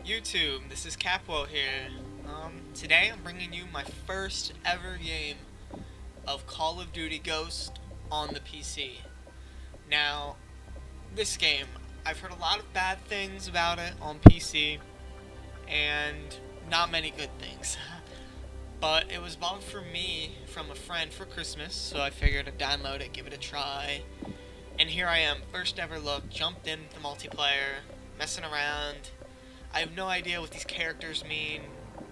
YouTube, this is Capwell here. Today I'm bringing you my first ever game of Call of Duty Ghost on the PC. Now, this game, I've heard a lot of bad things about it on PC, and not many good things. But it was bought for me from a friend for Christmas, so I figured I'd download it, give it a try. And here I am, first ever look, jumped in the multiplayer, messing around. I have no idea what these characters mean,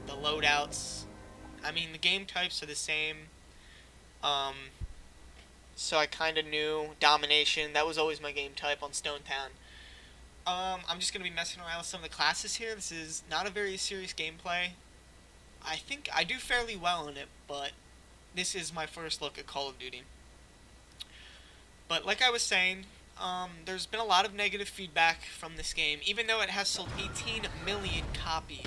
the loadouts. I mean, the game types are the same. Um, so I kind of knew Domination. That was always my game type on Stone Town. I'm just going to be messing around with some of the classes here. This is not a very serious gameplay. I think I do fairly well in it, but this is my first look at Call of Duty. But like I was saying, there's been a lot of negative feedback from this game, even though it has sold 18 million copies,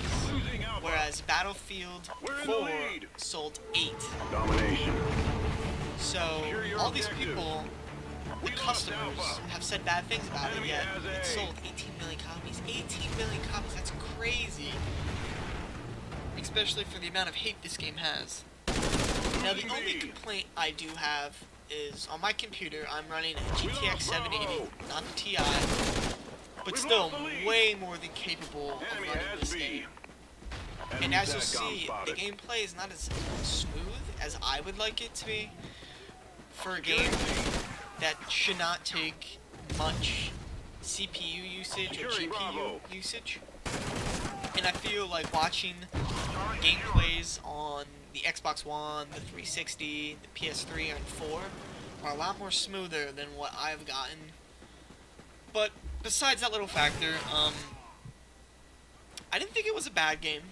whereas Battlefield 4 sold 8. Domination. So all these people, the customers, have said bad things about it, yet it sold 18 million copies. 18 million copies, that's crazy. Especially for the amount of hate this game has. Now the only complaint I do have is on my computer I'm running a GTX 780, not the Ti, but still way more than capable of running this game. And as you'll see, the gameplay is not as smooth as I would like it to be for a game that should not take much CPU usage or GPU usage. And I feel like watching gameplays on the Xbox One, the 360, the PS3, and 4 are a lot more smoother than what I've gotten. But besides that little factor, I didn't think it was a bad game.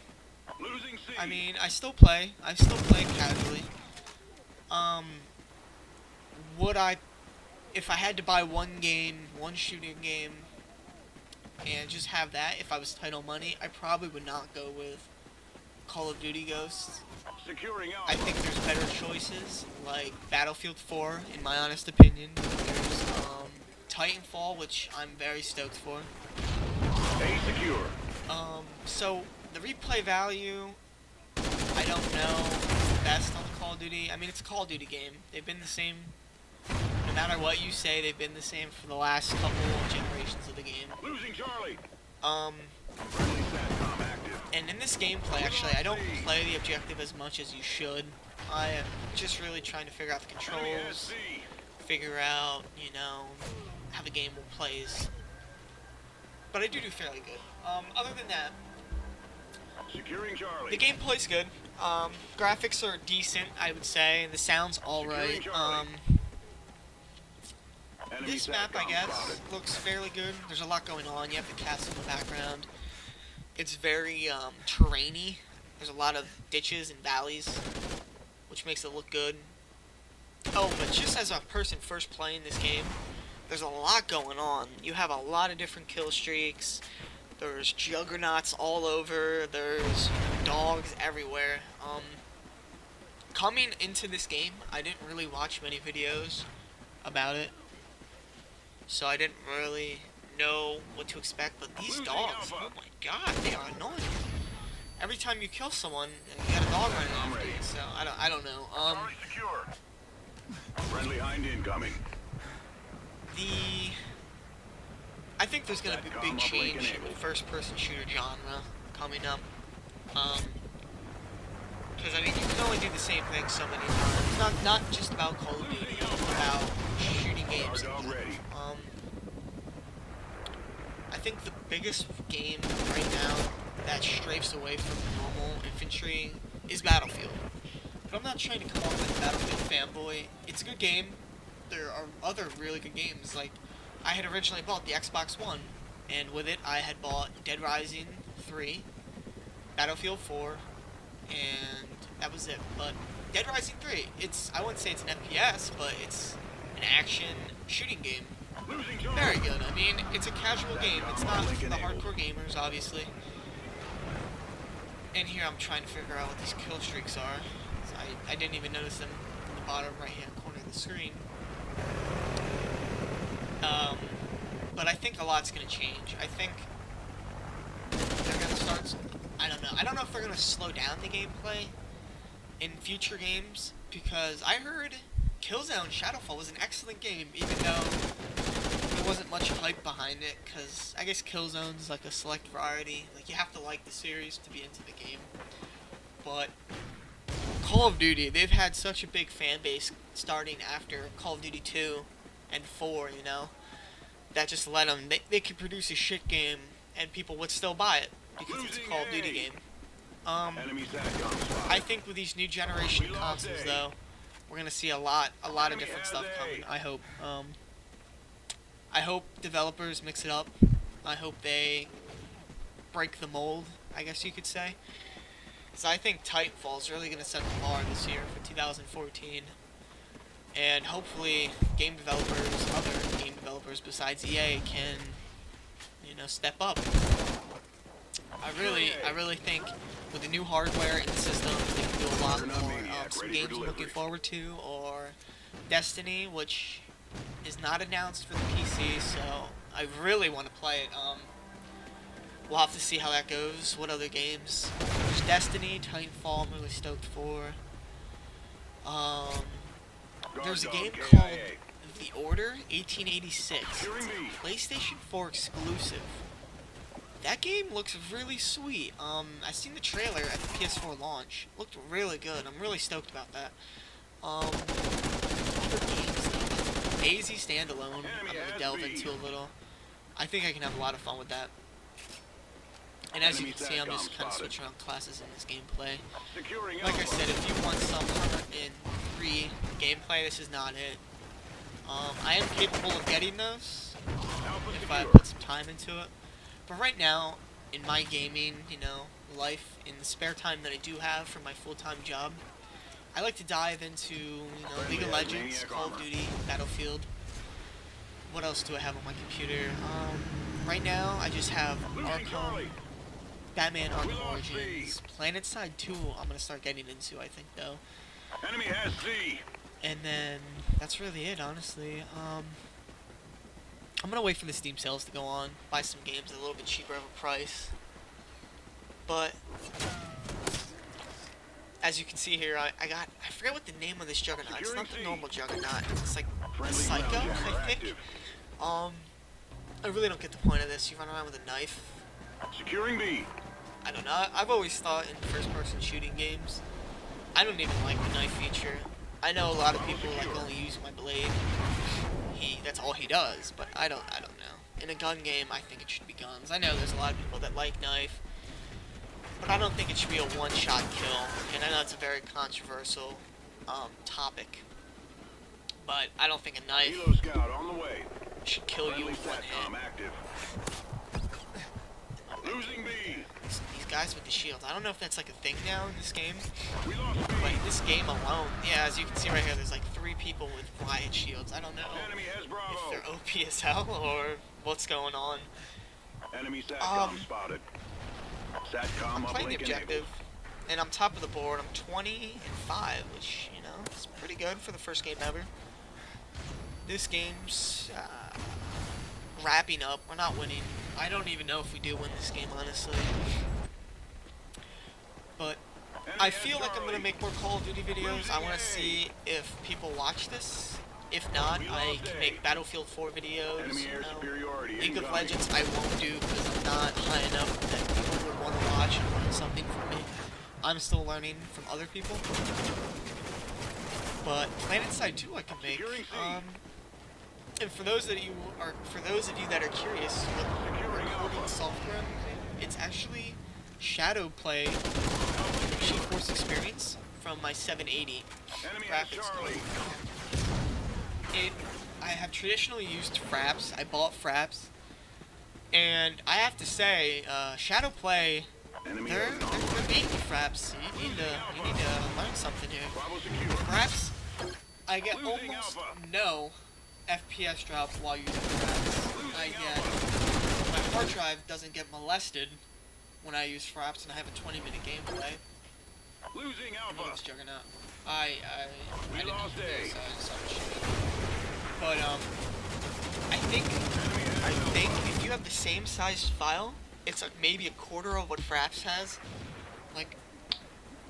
I mean, I still play casually. Would I, if I had to buy one game, one shooting game, and just have that, if I was title money, I probably would not go with Call of Duty Ghosts. I think there's better choices, like Battlefield 4, in my honest opinion. There's Titanfall, which I'm very stoked for. Stay secure. So the replay value, I don't know if it's the best on Call of Duty. I mean, it's a Call of Duty game. They've been the same, no matter what you say, they've been the same for the last couple of generations of the game. Losing Charlie. And in this gameplay, actually, I don't play the objective as much as you should. I am just really trying to figure out the controls, figure out, you know, how the game plays. But I do fairly good. Other than that, Securing Charlie. the gameplay's good. Graphics are decent, I would say. The sound's alright. This map, I guess, looks fairly good. There's a lot going on. You have the castle in the background. It's very terrainy. There's a lot of ditches and valleys, which makes it look good. Oh, but just as a person first playing this game, there's a lot going on. You have a lot of different kill streaks. There's juggernauts all over. There's dogs everywhere. Coming into this game, I didn't really watch many videos about it, so I didn't really know what to expect. But these dogs, oh my god, they are annoying. Every time you kill someone, you got a dog running after you. So I don't know. Charlie secure. Friendly hind incoming. I think there's gonna be a big change in the first-person shooter genre coming up. Because I mean, you can only do the same thing so many times. It's not just about Call of Duty. It's about shooting games. I think the biggest game right now that strafes away from normal infantry is Battlefield. But I'm not trying to come off like a Battlefield fanboy. It's a good game. There are other really good games. Like, I had originally bought the Xbox One, and with it I had bought Dead Rising 3, Battlefield 4, and that was it. But Dead Rising 3, I wouldn't say it's an FPS, but it's an action shooting game. Very good. I mean, it's a casual game. It's not for the hardcore gamers, obviously. And here I'm trying to figure out what these kill streaks are. So I didn't even notice them in the bottom right-hand corner of the screen. But I think a lot's going to change. I think they're going to I don't know if they're gonna slow down the gameplay in future games, because I heard Killzone Shadowfall was an excellent game, even though there wasn't much hype behind it, because I guess Killzone's like a select variety. Like, you have to like the series to be into the game. But Call of Duty, they've had such a big fan base starting after Call of Duty 2 and 4, you know, that just let them, they could produce a shit game and people would still buy it because it's a Call of Duty game. I think with these new generation consoles, though, we're gonna see a lot of different stuff coming. I hope. I hope developers mix it up. I hope they break the mold, I guess you could say. So I think Titanfall is really gonna set the bar this year for 2014, and hopefully game developers, other game developers besides EA, can, you know, step up. I really think with the new hardware and system, they can do a lot more. Some games I'm looking forward to, or Destiny, which is not announced for the PC, so I really want to play it. We'll have to see how that goes. What other games? There's Destiny, Titanfall, I'm really stoked for. There's a game called The Order 1886. It's a PlayStation 4 exclusive. That game looks really sweet. I seen the trailer at the PS4 launch. Looked really good. I'm really stoked about that. Other games, AZ Standalone, I'm gonna delve into a little. I think I can have a lot of fun with that. And as you can see, I'm just kind of switching around classes in this gameplay. Like I said, if you want some 103 gameplay, this is not it. I am capable of getting those if I put some time into it. But right now, in my gaming, you know, life, in the spare time that I do have from my full-time job, I like to dive into, you know, League of Legends, Call of Duty, Battlefield. What else do I have on my computer? Right now, I just have Arkham, Batman Arkham Origins, PlanetSide 2 I'm going to start getting into, I think, though. Enemy has C. And then, that's really it, honestly. I'm going to wait for the Steam sales to go on, buy some games at a little bit cheaper of a price. But as you can see here, I forget what the name of this Juggernaut. It's not the normal Juggernaut. It's like Psycho, I think. I really don't get the point of this. You run around with a knife. Securing B. I don't know. I've always thought in first-person shooting games, I don't even like the knife feature. I know a lot of people like only use my blade. That's all he does, but I don't know. In a gun game, I think it should be guns. I know there's a lot of people that like knife, but I don't think it should be a one-shot kill. And I know it's a very controversial topic, but I don't think a knife Helo scout on the way. should kill you with one hit. Active. Losing B. These guys with the shields, I don't know if that's like a thing now in this game, We lost B. but in this game alone, yeah, as you can see right here, there's like 3 people with riot shields. I don't know Enemy has if Bravo. they're OP as hell or what's going on. Enemy SATCOM spotted. SATCOM I'm playing the uplink objective, and I'm top of the board. I'm 20-5, which, you know, is pretty good for the first game ever. This game's wrapping up. We're not winning. I don't even know if we do win this game, honestly. But I feel like I'm going to make more Call of Duty videos. I want to see if people watch this. If not, I can make Battlefield 4 videos. Enemy air You know. superiority. League of incoming. Legends I won't do because I'm not high enough that people would want to watch and learn something from me. I'm still learning from other people. But PlanetSide 2 I can make. Securing C. And for those of you that are curious what the recording software I'm using, it's actually Shadowplay GeForce Experience from my 780 Enemy has graphics Charlie. card. I have traditionally used Fraps. I bought Fraps, and I have to say, Shadowplay, Enemy they're has beating Fraps. You need to learn something here. Bravo secure. Fraps, I get Losing almost Alpha. no FPS drop while using Fraps. I get my hard drive doesn't get molested when I use Fraps, and I have a 20-minute gameplay. Losing I know Alpha. it's Juggernaut. I didn't know lost who A. this, I saw the shit. But I think if you have the same sized file, it's like maybe a quarter of what Fraps has. like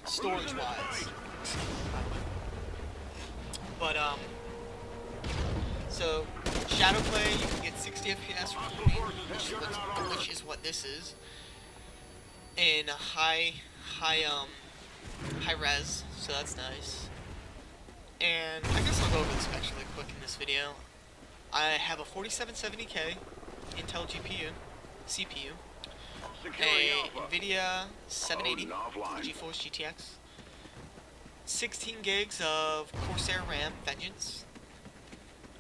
storage wise. But so Shadowplay, you can get 60 FPS recording, which is what this is, in high res, so that's nice. And I guess I'll go over the specs really quick in this video. I have a 4770K Intel CPU, a NVIDIA 780 GeForce GTX, 16 gigs of Corsair RAM Vengeance.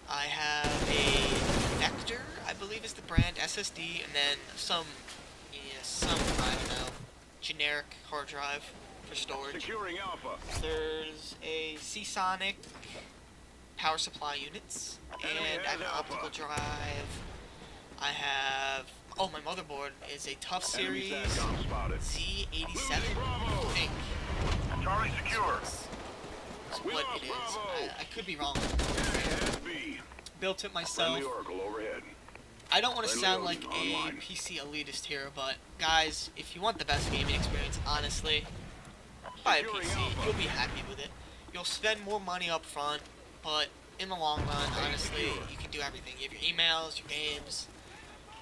I have a Vector, I believe is the brand, SSD, and then some I don't know, generic hard drive for storage. Securing Alpha. There's a Seasonic power supply units, and I have an optical drive. I have, oh, my motherboard is a Tough Series Z87, I think. Charlie secure. That's what it is. I could be wrong. SB. Built it myself. Friendly Oracle overhead. I don't want to Friendly sound like Ocean a online. PC elitist here, but guys, if you want the best gaming experience, honestly, buy a Securing PC. Alpha. You'll be happy with it. You'll spend more money up front, but in the long run, honestly, you can do everything. You have your emails, your games,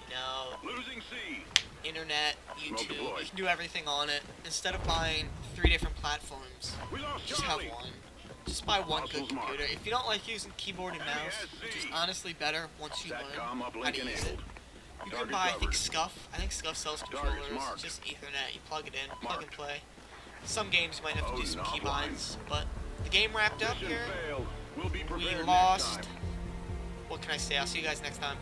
you know, Losing C. internet, YouTube. deployed. You can do everything on it. Instead of buying 3 different platforms, We lost just have Charlie. one. Just buy one good Hostiles marked. computer. If you don't like using keyboard and mouse, which is honestly better once you learn Satcom how uplink to use it. enabled. You can Target buy, I think, covered. Scuf. I think Scuf sells Target's controllers. marked. Just Ethernet. You plug it in, plug and Marked. play. Some games you might have to do Oh, some not keybinds, but the game wrapped up Mission here. failed. We'll be We prepared lost. next time. What can I say? I'll see you guys next time.